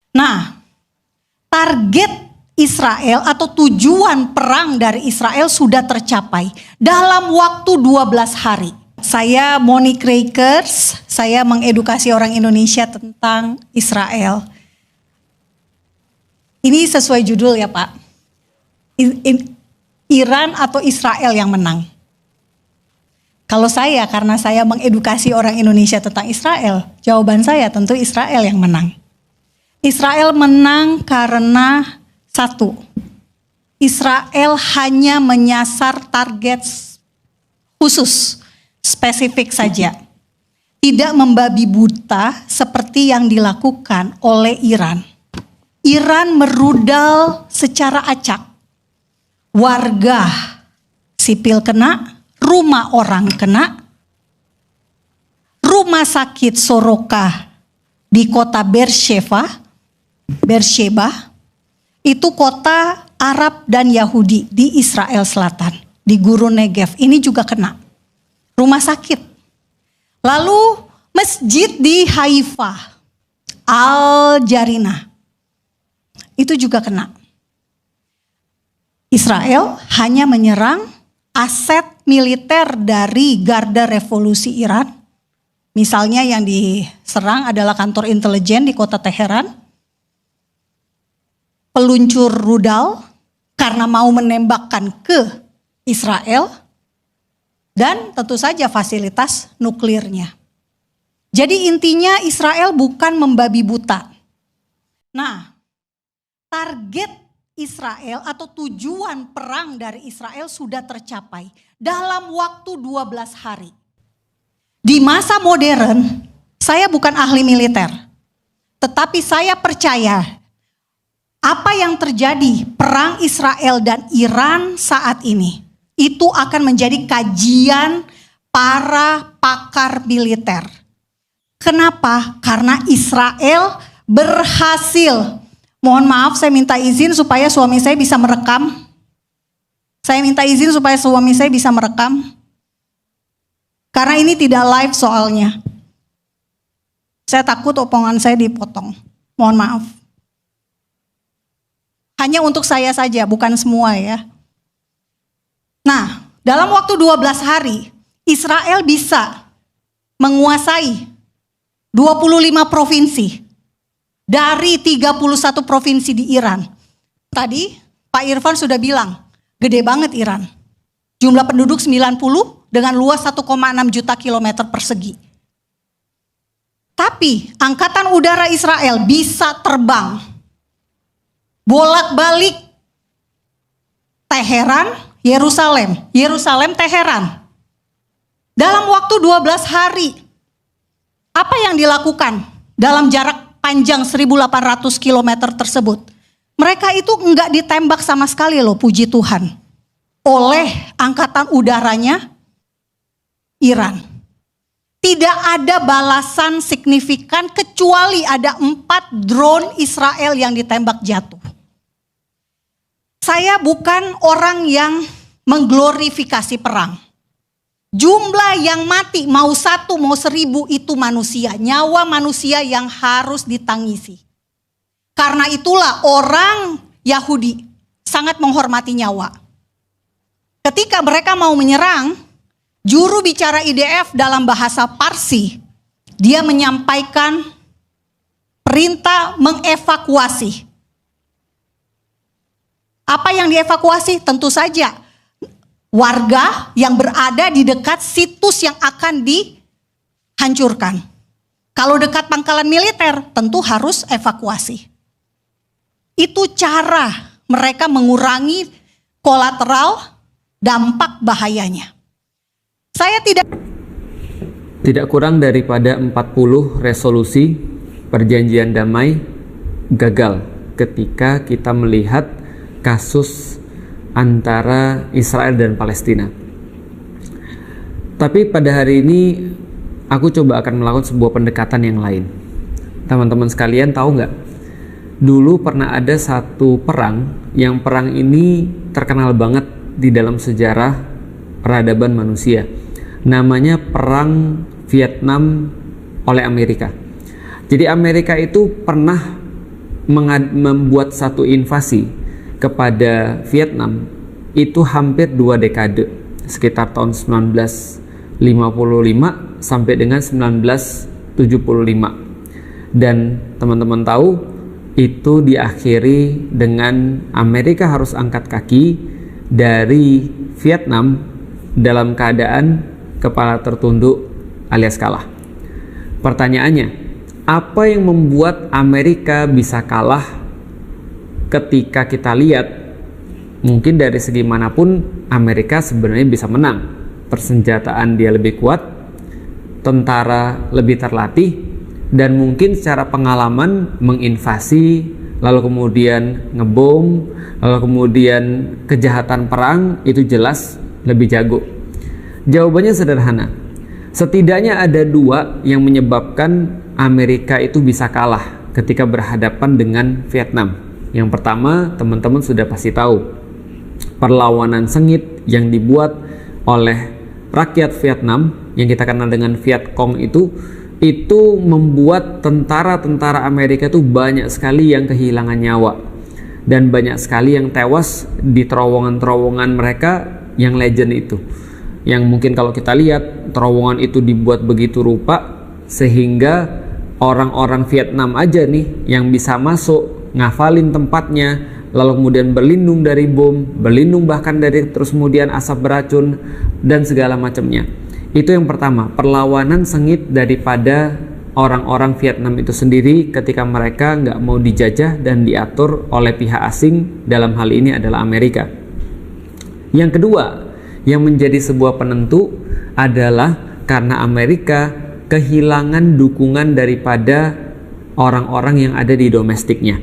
Nah, target Israel atau tujuan perang dari Israel sudah tercapai dalam waktu 12 hari. Saya Monique Rakers, saya mengedukasi orang Indonesia tentang Israel. Ini sesuai judul ya Pak. Iran atau Israel yang menang. Kalau saya, karena saya mengedukasi orang Indonesia tentang Israel, jawaban saya tentu Israel yang menang. Israel menang karena satu, Israel hanya menyasar target khusus, spesifik saja. Tidak membabi buta seperti yang dilakukan oleh Iran. Iran merudal secara acak. Warga sipil kena, rumah orang kena, rumah sakit Soroka di kota Beersheba, itu kota Arab dan Yahudi di Israel Selatan, di Gurun Negev, ini juga kena. Rumah sakit. Lalu masjid di Haifa, Al-Jarinah, itu juga kena. Israel hanya menyerang aset militer dari Garda Revolusi Iran. Misalnya yang diserang adalah kantor intelijen di kota Teheran. Peluncur rudal karena mau menembakkan ke Israel. Dan tentu saja fasilitas nuklirnya. Jadi intinya Israel bukan membabi buta. Nah, target Israel atau tujuan perang dari Israel sudah tercapai dalam waktu 12 hari. Di masa modern, saya bukan ahli militer. Tetapi saya percaya apa yang terjadi perang Israel dan Iran saat ini, itu akan menjadi kajian para pakar militer. Kenapa? Karena Israel berhasil. Mohon maaf, saya minta izin supaya suami saya bisa merekam. Saya minta izin supaya suami saya bisa merekam. Karena ini tidak live soalnya. Saya takut omongan saya dipotong. Mohon maaf. Hanya untuk saya saja, bukan semua ya. Nah, dalam waktu 12 hari, Israel bisa menguasai 25 provinsi. Dari 31 provinsi di Iran. Tadi Pak Irfan sudah bilang, gede banget Iran. Jumlah penduduk 90 dengan luas 1,6 juta kilometer persegi. Tapi angkatan udara Israel bisa terbang bolak-balik Teheran, Yerusalem, Teheran. Dalam waktu 12 hari. Apa yang dilakukan dalam jarak panjang 1.800 km tersebut? Mereka itu enggak ditembak sama sekali loh, puji Tuhan. Oleh angkatan udaranya Iran. Tidak ada balasan signifikan kecuali ada 4 drone Israel yang ditembak jatuh. Saya bukan orang yang mengglorifikasi perang. Jumlah yang mati mau 1 mau 1000 itu manusia, nyawa manusia yang harus ditangisi. Karena itulah orang Yahudi sangat menghormati nyawa. Ketika mereka mau menyerang, juru bicara IDF dalam bahasa Parsi, dia menyampaikan perintah mengevakuasi. Apa yang dievakuasi? Tentu saja warga yang berada di dekat situs yang akan dihancurkan. Kalau dekat pangkalan militer, tentu harus evakuasi. Itu cara mereka mengurangi kolateral dampak bahayanya. Saya tidak kurang daripada 40 resolusi perjanjian damai gagal ketika kita melihat kasus antara Israel dan Palestina. Tapi pada hari ini aku coba akan melakukan sebuah pendekatan yang lain. Teman-teman sekalian tahu nggak? Dulu pernah ada satu perang yang perang ini terkenal banget di dalam sejarah peradaban manusia. Namanya Perang Vietnam oleh Amerika. Jadi Amerika itu pernah membuat satu invasi kepada Vietnam itu hampir 2 dekade, sekitar tahun 1955 sampai dengan 1975. Dan teman-teman tahu itu diakhiri dengan Amerika harus angkat kaki dari Vietnam dalam keadaan kepala tertunduk alias kalah. Pertanyaannya, apa yang membuat Amerika bisa kalah ketika kita lihat mungkin dari segi manapun Amerika sebenarnya bisa menang. Persenjataan dia lebih kuat, tentara lebih terlatih, dan mungkin secara pengalaman menginvasi, lalu kemudian ngebom, lalu kemudian kejahatan perang itu jelas lebih jago. Jawabannya sederhana. Setidaknya ada 2 yang menyebabkan Amerika itu bisa kalah ketika berhadapan dengan Vietnam. Yang pertama, teman-teman sudah pasti tahu, perlawanan sengit yang dibuat oleh rakyat Vietnam yang kita kenal dengan Viet Cong itu membuat tentara-tentara Amerika itu banyak sekali yang kehilangan nyawa dan banyak sekali yang tewas di terowongan-terowongan mereka yang legend itu, yang mungkin kalau kita lihat terowongan itu dibuat begitu rupa sehingga orang-orang Vietnam aja nih yang bisa masuk, ngafalin tempatnya, lalu kemudian berlindung dari bom, berlindung bahkan dari terus kemudian asap beracun dan segala macamnya. Itu yang pertama, perlawanan sengit daripada orang-orang Vietnam itu sendiri ketika mereka nggak mau dijajah dan diatur oleh pihak asing, dalam hal ini adalah Amerika. Yang kedua, yang menjadi sebuah penentu adalah karena Amerika kehilangan dukungan daripada orang-orang yang ada di domestiknya.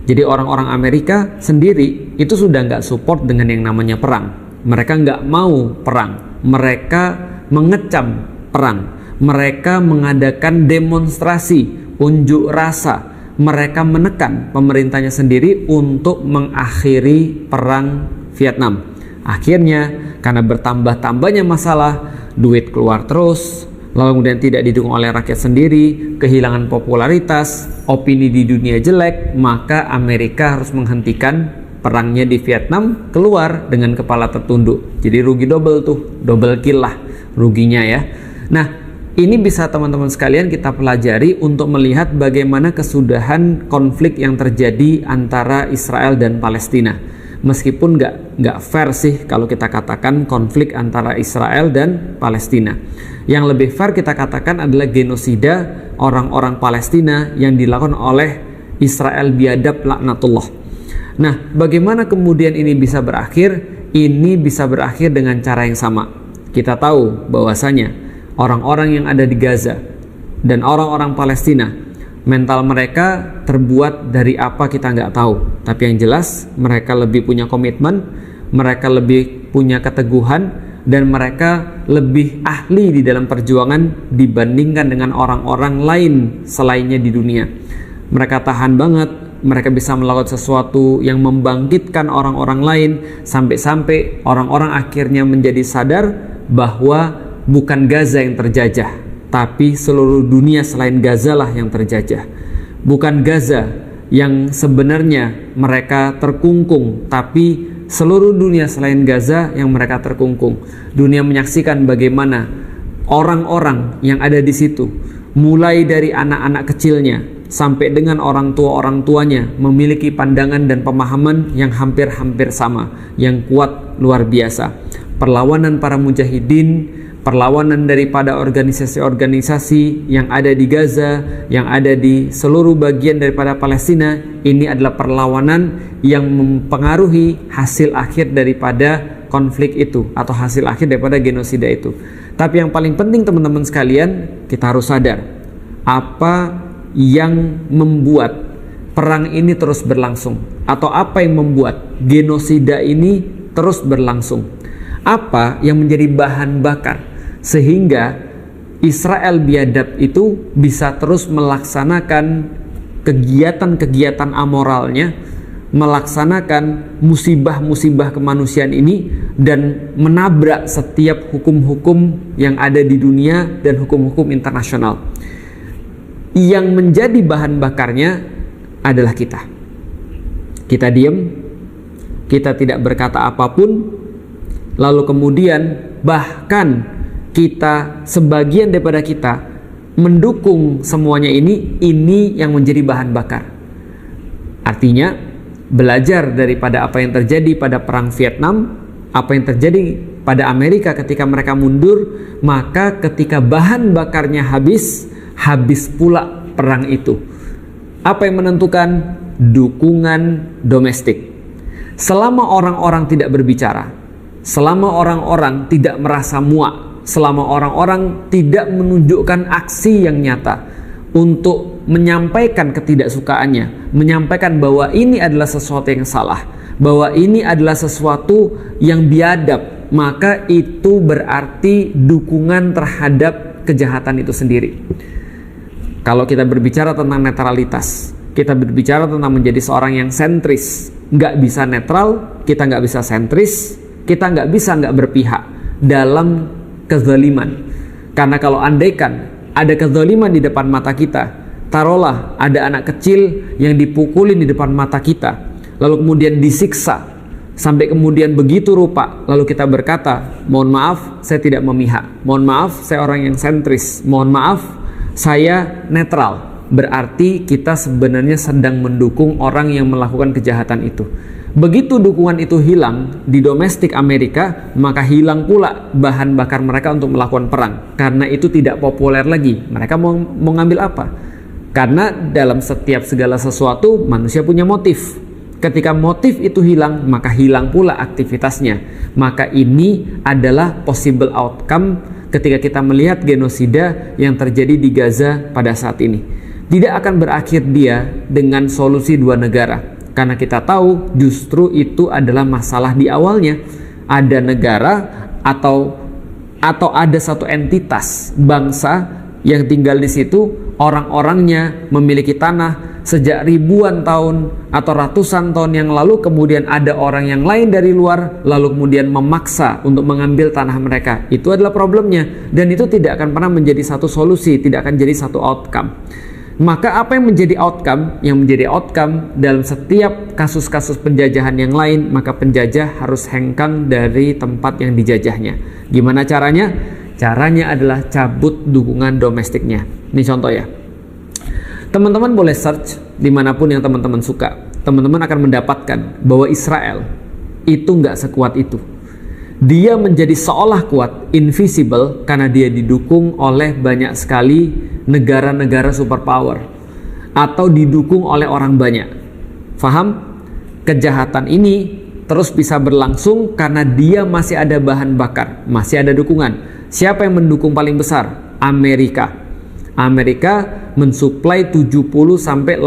Jadi orang-orang Amerika sendiri itu sudah nggak support dengan yang namanya perang. Mereka nggak mau perang. Mereka mengecam perang, mereka mengadakan demonstrasi, unjuk rasa, mereka menekan pemerintahnya sendiri untuk mengakhiri perang Vietnam. Akhirnya karena bertambah-tambahnya masalah, duit keluar terus, lalu kemudian tidak didukung oleh rakyat sendiri, kehilangan popularitas, opini di dunia jelek, maka Amerika harus menghentikan perangnya di Vietnam, keluar dengan kepala tertunduk. Jadi rugi double tuh, double kill lah ruginya ya. Nah, ini bisa teman-teman sekalian kita pelajari untuk melihat bagaimana kesudahan konflik yang terjadi antara Israel dan Palestina. Meskipun nggak fair sih kalau kita katakan konflik antara Israel dan Palestina. Yang lebih fair kita katakan adalah genosida orang-orang Palestina yang dilakukan oleh Israel biadab laknatullah. Nah, bagaimana kemudian ini bisa berakhir? Ini bisa berakhir dengan cara yang sama. Kita tahu bahwasanya orang-orang yang ada di Gaza dan orang-orang Palestina, mental mereka terbuat dari apa kita nggak tahu. Tapi yang jelas mereka lebih punya komitmen, mereka lebih punya keteguhan, dan mereka lebih ahli di dalam perjuangan dibandingkan dengan orang-orang lain selainnya di dunia. Mereka tahan banget, mereka bisa melakukan sesuatu yang membangkitkan orang-orang lain, sampai-sampai orang-orang akhirnya menjadi sadar bahwa bukan Gaza yang terjajah, tapi seluruh dunia selain Gaza lah yang terjajah. Bukan Gaza yang sebenarnya mereka terkungkung, tapi seluruh dunia selain Gaza yang mereka terkungkung. Dunia menyaksikan bagaimana orang-orang yang ada di situ, mulai dari anak-anak kecilnya sampai dengan orang tuanya, memiliki pandangan dan pemahaman yang hampir-hampir sama, yang kuat luar biasa. Perlawanan para mujahidin, perlawanan daripada organisasi-organisasi yang ada di Gaza, yang ada di seluruh bagian daripada Palestina, ini adalah perlawanan yang mempengaruhi hasil akhir daripada konflik itu atau hasil akhir daripada genosida itu. Tapi yang paling penting teman-teman sekalian, kita harus sadar apa yang membuat perang ini terus berlangsung, atau apa yang membuat genosida ini terus berlangsung. Apa yang menjadi bahan bakar sehingga Israel biadab itu bisa terus melaksanakan kegiatan-kegiatan amoralnya, melaksanakan musibah-musibah kemanusiaan ini, dan menabrak setiap hukum-hukum yang ada di dunia dan hukum-hukum internasional. Yang menjadi bahan bakarnya adalah kita. Kita diam, kita tidak berkata apapun, lalu kemudian bahkan kita, sebagian daripada kita mendukung semuanya ini yang menjadi bahan bakar. Artinya, belajar daripada apa yang terjadi pada perang Vietnam, apa yang terjadi pada Amerika ketika mereka mundur, maka ketika bahan bakarnya habis pula perang itu. Apa yang menentukan? Dukungan domestik. Selama orang-orang tidak berbicara, selama orang-orang tidak merasa muak, selama orang-orang tidak menunjukkan aksi yang nyata untuk menyampaikan ketidaksukaannya, menyampaikan bahwa ini adalah sesuatu yang salah, bahwa ini adalah sesuatu yang biadab, maka itu berarti dukungan terhadap kejahatan itu sendiri. Kalau kita berbicara tentang netralitas, kita berbicara tentang menjadi seorang yang sentris, nggak bisa netral, kita nggak bisa sentris, kita nggak bisa nggak berpihak dalam kezaliman. Karena kalau andaikan ada kezaliman di depan mata kita, taruhlah ada anak kecil yang dipukulin di depan mata kita, lalu kemudian disiksa sampai kemudian begitu rupa, lalu kita berkata, mohon maaf saya tidak memihak, mohon maaf saya orang yang sentris, mohon maaf saya netral, berarti kita sebenarnya sedang mendukung orang yang melakukan kejahatan itu. Begitu dukungan itu hilang di domestik Amerika, maka hilang pula bahan bakar mereka untuk melakukan perang. Karena itu tidak populer lagi. Mereka mau ngambil apa? Karena dalam setiap segala sesuatu manusia punya motif. Ketika motif itu hilang, maka hilang pula aktivitasnya. Maka ini adalah possible outcome ketika kita melihat genosida yang terjadi di Gaza pada saat ini. Tidak akan berakhir dia dengan solusi dua negara. Karena kita tahu justru itu adalah masalah di awalnya. Ada negara atau ada satu entitas bangsa yang tinggal di situ, orang-orangnya memiliki tanah sejak ribuan tahun atau ratusan tahun yang lalu, kemudian ada orang yang lain dari luar lalu kemudian memaksa untuk mengambil tanah mereka. Itu adalah problemnya, dan itu tidak akan pernah menjadi satu solusi, tidak akan jadi satu outcome. Maka apa yang menjadi outcome? Yang menjadi outcome dalam setiap kasus-kasus penjajahan yang lain, maka penjajah harus hengkang dari tempat yang dijajahnya. Gimana caranya? Caranya adalah cabut dukungan domestiknya. Ini contoh ya. Teman-teman boleh search dimanapun yang teman-teman suka. Teman-teman akan mendapatkan bahwa Israel itu nggak sekuat itu. Dia menjadi seolah kuat, invisible, karena dia didukung oleh banyak sekali negara-negara superpower atau didukung oleh orang banyak. Faham? Kejahatan ini terus bisa berlangsung karena dia masih ada bahan bakar, masih ada dukungan. Siapa yang mendukung paling besar? Amerika. Amerika mensuplai 70-80%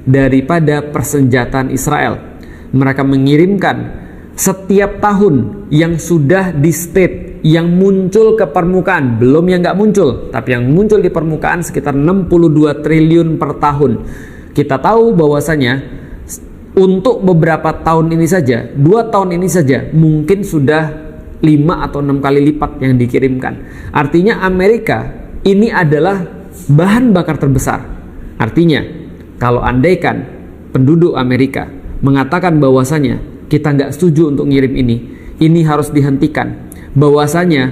daripada persenjataan Israel. Mereka mengirimkan setiap tahun yang sudah di state, yang muncul ke permukaan, belum yang nggak muncul, tapi yang muncul di permukaan sekitar 62 triliun per tahun. Kita tahu bahwasanya untuk beberapa tahun ini saja, 2 tahun ini saja, mungkin sudah 5 atau 6 kali lipat yang dikirimkan. Artinya Amerika ini adalah bahan bakar terbesar. Artinya, kalau andaikan penduduk Amerika mengatakan bahwasanya kita nggak setuju untuk ngirim ini harus dihentikan. Bahwasanya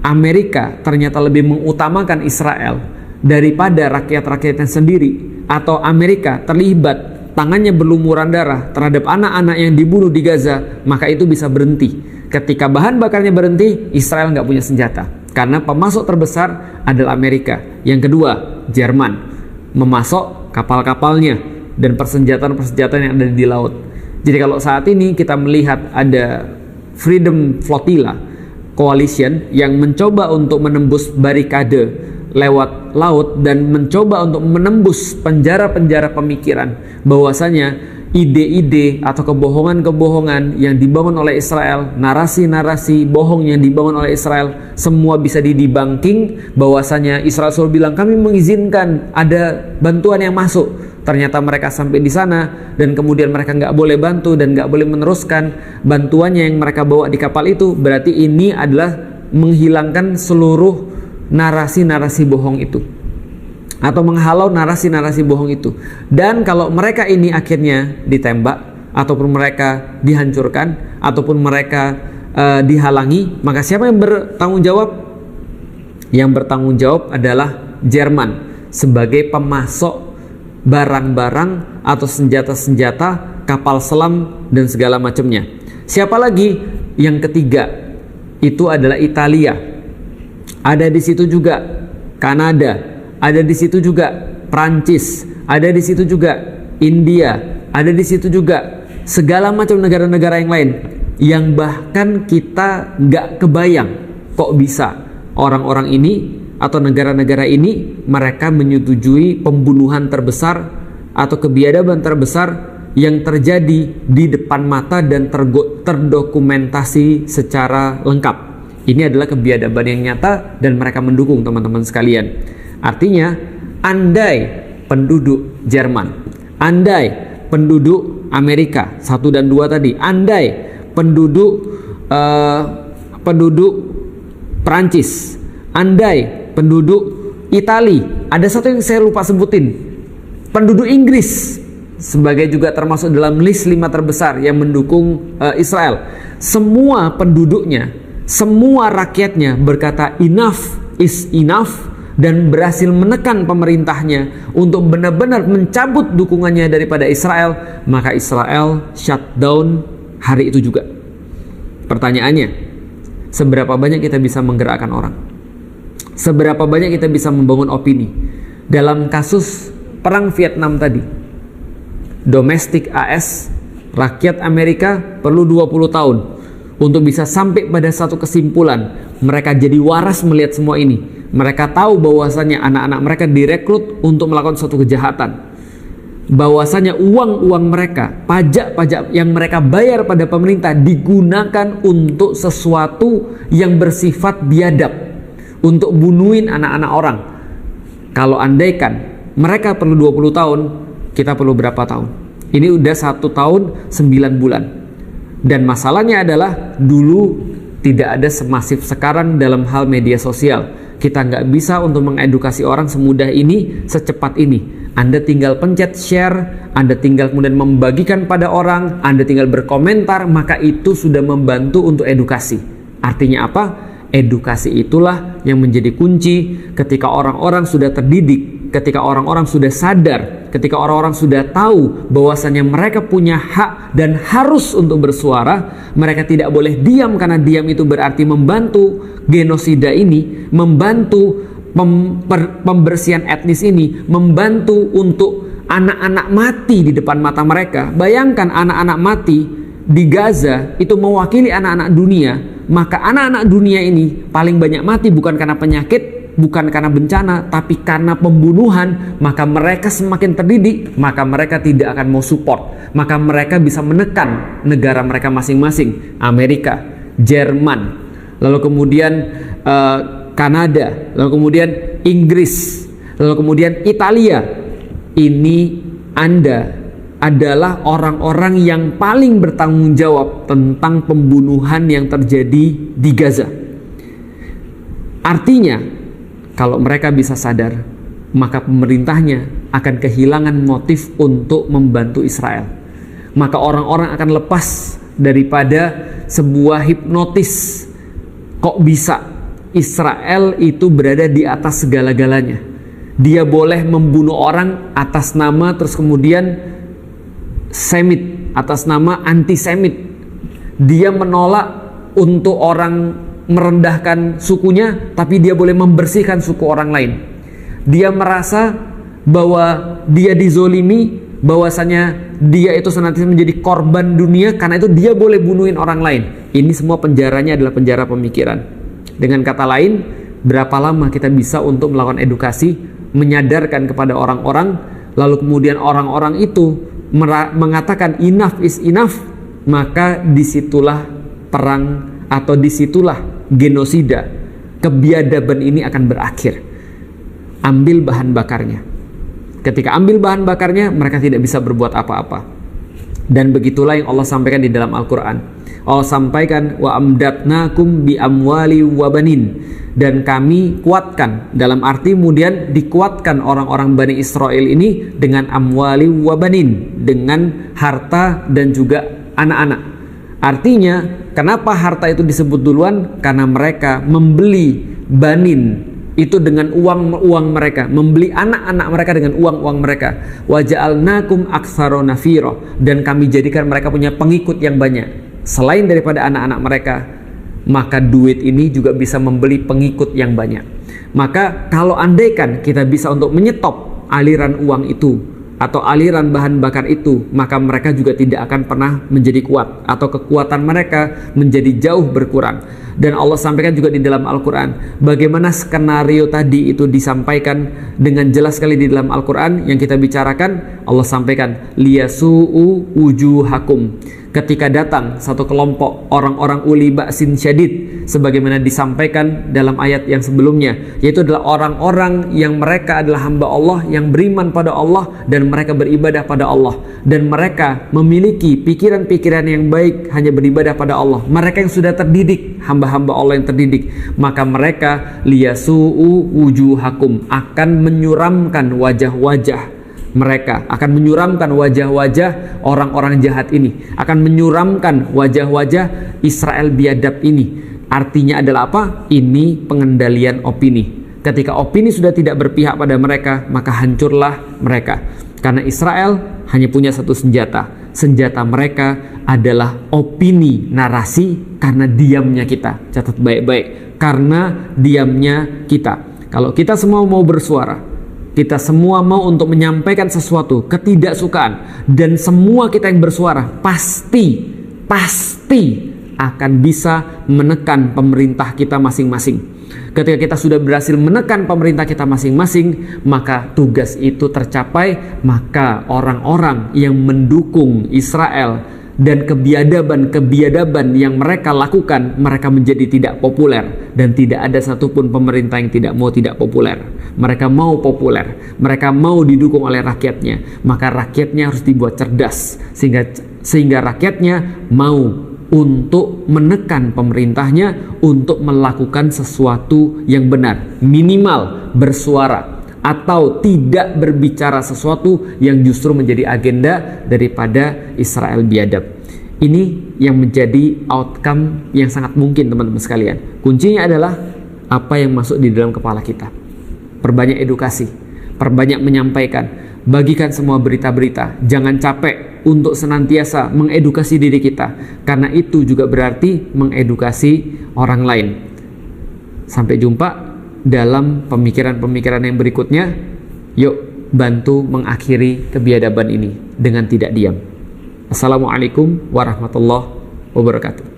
Amerika ternyata lebih mengutamakan Israel daripada rakyat-rakyatnya sendiri, atau Amerika terlibat tangannya berlumuran darah terhadap anak-anak yang dibunuh di Gaza, maka itu bisa berhenti. Ketika bahan bakarnya berhenti, Israel nggak punya senjata. Karena pemasok terbesar adalah Amerika. Yang kedua, Jerman memasok kapal-kapalnya dan persenjataan-persenjataan yang ada di laut. Jadi kalau saat ini kita melihat ada Freedom Flotilla Coalition yang mencoba untuk menembus barikade lewat laut dan mencoba untuk menembus penjara-penjara pemikiran, bahwasanya ide-ide atau kebohongan-kebohongan yang dibangun oleh Israel, narasi-narasi bohong yang dibangun oleh Israel, semua bisa didebunking. Bahwasanya Israel selalu bilang kami mengizinkan ada bantuan yang masuk. Ternyata mereka sampai di sana dan kemudian mereka nggak boleh bantu dan nggak boleh meneruskan bantuannya yang mereka bawa di kapal itu. Berarti ini adalah menghilangkan seluruh narasi-narasi bohong itu. atau menghalau narasi-narasi bohong itu. Dan kalau mereka ini akhirnya ditembak, ataupun mereka dihancurkan, ataupun mereka dihalangi, maka siapa yang bertanggung jawab? Yang bertanggung jawab adalah Jerman sebagai pemasok barang-barang atau senjata-senjata, kapal selam dan segala macamnya. Siapa lagi? Yang ketiga itu adalah Italia. Ada di situ juga Kanada, ada di situ juga Prancis, ada di situ juga India, ada di situ juga segala macam negara-negara yang lain, yang bahkan kita nggak kebayang kok bisa orang-orang ini atau negara-negara ini mereka menyetujui pembunuhan terbesar atau kebiadaban terbesar yang terjadi di depan mata dan terdokumentasi secara lengkap. Ini adalah kebiadaban yang nyata dan mereka mendukung, teman-teman sekalian. Artinya, andai penduduk Jerman, andai penduduk Amerika 1 dan 2 tadi, andai penduduk Prancis, andai penduduk Itali, ada satu yang saya lupa sebutin, penduduk Inggris sebagai juga termasuk dalam list 5 terbesar yang mendukung Israel. Semua penduduknya, semua rakyatnya berkata enough is enough dan berhasil menekan pemerintahnya untuk benar-benar mencabut dukungannya daripada Israel, maka Israel shutdown hari itu juga. Pertanyaannya, seberapa banyak kita bisa menggerakkan orang? Seberapa banyak kita bisa membangun opini? Dalam kasus perang Vietnam tadi, domestik AS, rakyat Amerika perlu 20 tahun untuk bisa sampai pada satu kesimpulan. Mereka jadi waras melihat semua ini. Mereka tahu bahwasannya anak-anak mereka direkrut untuk melakukan suatu kejahatan, bahwasanya uang-uang mereka, pajak-pajak yang mereka bayar pada pemerintah digunakan untuk sesuatu yang bersifat biadab, untuk bunuhin anak-anak orang. Kalau andaikan mereka perlu 20 tahun, kita perlu berapa tahun? Ini udah 1 tahun 9 bulan. Dan masalahnya adalah dulu tidak ada semasif sekarang dalam hal media sosial. Kita nggak bisa untuk mengedukasi orang semudah ini, secepat ini. Anda tinggal pencet share, Anda tinggal kemudian membagikan pada orang, Anda tinggal berkomentar, maka itu sudah membantu untuk edukasi. Artinya apa? Edukasi itulah yang menjadi kunci ketika orang-orang sudah terdidik, ketika orang-orang sudah sadar, ketika orang-orang sudah tahu bahwasannya mereka punya hak dan harus untuk bersuara. Mereka tidak boleh diam, karena diam itu berarti membantu genosida ini, membantu pembersihan etnis ini, membantu untuk anak-anak mati di depan mata mereka. Bayangkan anak-anak mati di Gaza itu mewakili anak-anak dunia. Maka anak-anak dunia ini paling banyak mati bukan karena penyakit, bukan karena bencana, tapi karena pembunuhan. Maka mereka semakin terdidik, maka mereka tidak akan mau support, maka mereka bisa menekan negara mereka masing-masing. Amerika, Jerman, lalu kemudian Kanada, lalu kemudian Inggris, lalu kemudian Italia. Ini Anda adalah orang-orang yang paling bertanggung jawab tentang pembunuhan yang terjadi di Gaza. Artinya, kalau mereka bisa sadar, maka pemerintahnya akan kehilangan motif untuk membantu Israel. Maka orang-orang akan lepas daripada sebuah hipnotis. Kok bisa Israel itu berada di atas segala-galanya? Dia boleh membunuh orang atas nama, terus kemudian Semit, atas nama antisemit. Dia menolak untuk orang merendahkan sukunya, tapi dia boleh membersihkan suku orang lain. Dia merasa bahwa dia dizolimi, bahwasanya dia itu senantiasa menjadi korban dunia, karena itu dia boleh bunuhin orang lain. Ini semua penjaranya adalah penjara pemikiran. Dengan kata lain, berapa lama kita bisa untuk melakukan edukasi, menyadarkan kepada orang-orang, lalu kemudian orang-orang itu mengatakan enough is enough, maka disitulah perang atau disitulah genosida, kebiadaban ini akan berakhir. Ambil bahan bakarnya. Ketika ambil bahan bakarnya, mereka tidak bisa berbuat apa-apa. Dan begitulah yang Allah sampaikan di dalam Al-Quran. Allah sampaikan wa amdatnakum bi amwali wa banin, dan kami kuatkan, dalam arti kemudian dikuatkan orang-orang Bani Israel ini dengan amwali wa banin, dengan harta dan juga anak-anak. Artinya kenapa harta itu disebut duluan? Karena mereka membeli banin itu dengan uang mereka, membeli anak-anak mereka dengan uang mereka. Wa ja'alnakum aktsara nafira, dan kami jadikan mereka punya pengikut yang banyak. Selain daripada anak-anak mereka, maka duit ini juga bisa membeli pengikut yang banyak. Maka kalau andaikan kita bisa untuk menyetop aliran uang itu atau aliran bahan bakar itu, maka mereka juga tidak akan pernah menjadi kuat, atau kekuatan mereka menjadi jauh berkurang. Dan Allah sampaikan juga di dalam Al-Quran bagaimana skenario tadi itu disampaikan dengan jelas sekali di dalam Al-Quran yang kita bicarakan. Allah sampaikan liyasu'u wujuhakum, ketika datang satu kelompok orang-orang uli ba'sin syadid, sebagaimana disampaikan dalam ayat yang sebelumnya, yaitu adalah orang-orang yang mereka adalah hamba Allah yang beriman pada Allah dan mereka beribadah pada Allah, dan mereka memiliki pikiran-pikiran yang baik, hanya beribadah pada Allah. Mereka yang sudah terdidik, hamba-hamba Allah yang terdidik, maka mereka liyasu'u wujuhakum, akan menyuramkan wajah-wajah mereka, akan menyuramkan wajah-wajah orang-orang jahat ini, akan menyuramkan wajah-wajah Israel biadab ini. Artinya adalah apa? Ini pengendalian opini. Ketika opini sudah tidak berpihak pada mereka, maka hancurlah mereka. Karena Israel hanya punya satu senjata. Senjata mereka adalah opini, narasi, karena diamnya kita. Catat baik-baik, karena diamnya kita. Kalau kita semua mau bersuara, kita semua mau untuk menyampaikan sesuatu ketidaksukaan, dan semua kita yang bersuara pasti akan bisa menekan pemerintah kita masing-masing. Ketika kita sudah berhasil menekan pemerintah kita masing-masing, maka tugas itu tercapai. Maka orang-orang yang mendukung Israel dan kebiadaban yang mereka lakukan, mereka menjadi tidak populer, dan tidak ada satupun pemerintah yang tidak mau tidak populer. Mereka mau populer, mereka mau didukung oleh rakyatnya, maka rakyatnya harus dibuat cerdas sehingga rakyatnya mau untuk menekan pemerintahnya untuk melakukan sesuatu yang benar, minimal bersuara atau tidak berbicara sesuatu yang justru menjadi agenda daripada Israel biadab. Ini yang menjadi outcome yang sangat mungkin, teman-teman sekalian. Kuncinya adalah apa yang masuk di dalam kepala kita. Perbanyak edukasi, perbanyak menyampaikan, bagikan semua berita-berita. Jangan capek untuk senantiasa mengedukasi diri kita, karena itu juga berarti mengedukasi orang lain. Sampai jumpa dalam pemikiran-pemikiran yang berikutnya. Yuk bantu mengakhiri kebiadaban ini dengan tidak diam. Assalamualaikum warahmatullahi wabarakatuh.